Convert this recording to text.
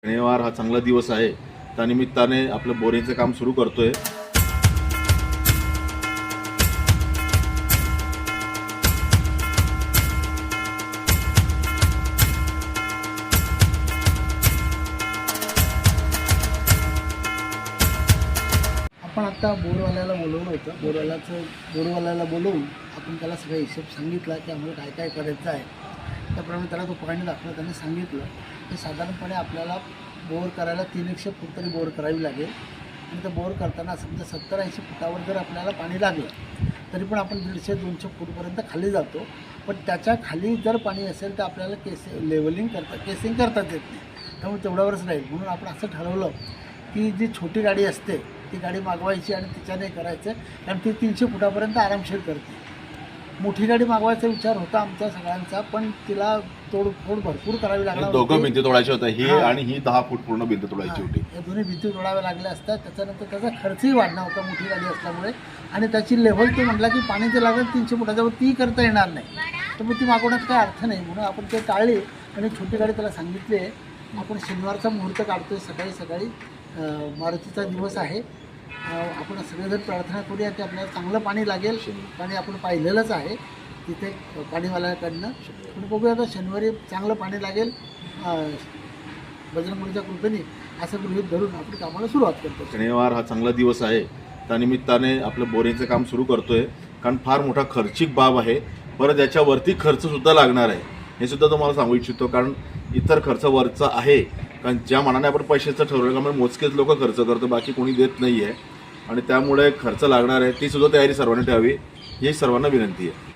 शनिवार हा चांगला दिवस आहे. त्यानिमित्ताने आपलं बोरिंगचं काम सुरू करतोय. आपण आता बोरवाल्याला बोलवलं होतं. बोरवाल्याला बोलवून आपण त्याला सगळा हिशोब सांगितला की आम्हाला काय काय करायचं आहे. त्याप्रमाणे त्याला तो पाणी दाखवला. त्याने सांगितलं की साधारणपणे आपल्याला बोर करायला 300 फूट तरी बोर करावी लागेल. आणि तर बोर करताना समजा 70-80 फुटावर जर आपल्याला पाणी लागलं तरी पण आपण 150-200 फूटपर्यंत खाली जातो. पण त्याच्या खाली जर पाणी असेल तर आपल्याला केसिंग करतात येत नाही. त्यामुळे तेवढ्यावरच राहील. म्हणून आपण असं ठरवलं की जी छोटी गाडी असते ती गाडी मागवायची आणि तिच्याने करायचं, कारण ती 300 फुटापर्यंत आरामशीर करते. मोठी गाडी मागवायचा विचार होता आमच्या सगळ्यांचा, पण तिला तोडफोड भरपूर करावी लागणार. दोघं भिंती तोडायच्या होत्या, ही आणि ही 10 फूट पूर्ण भिंत तोडायची होती. या दोन्ही भिंती तोडाव्या लागल्या असतात. त्याच्यानंतर त्याचा खर्चही वाढणार होता मोठी गाडी असल्यामुळे. आणि त्याची लेव्हल तो म्हटला की पाणी ते लागेल 300 फुटाच्यावर ती करता येणार नाही, तर मग ती मागवण्यात काही अर्थ नाही. म्हणून आपण ते टाळले आणि छोटी गाडी त्याला सांगितली आहे. आपण शनिवारचा मुहूर्त काढतोय. सकाळी मारुतीचा दिवस आहे. आपण सगळेजण प्रार्थना करूया की आपल्याला चांगलं पाणी लागेल. पाणी आपण पाहिलेलंच आहे तिथे पाणीवाल्याकडनं. पण बघूया आता शनिवारी चांगलं पाणी लागेल बजरंगबलीच्या कृपेने, असं गृहीत धरून आपण कामाला सुरुवात करतो. शनिवार हा चांगला दिवस आहे. त्यानिमित्ताने आपलं बोरिंगचं काम सुरू करतोय. कारण फार मोठा खर्चिक बाब आहे. परत याच्यावरती खर्चसुद्धा लागणार आहे, हे सुद्धा तुम्हाला सांगू इच्छितो. कारण इतर खर्च वरचा आहे. कारण ज्या मनाने आपण पैशाचं ठरवलं त्यामुळे मोजकेच लोक खर्च करतो, बाकी कोणी देत नाही आहे. आणि त्यामुळे खर्च लागणार आहे, ती सुद्धा तयारी सर्वांनी ठेवावी, ही सर्वांना विनंती आहे.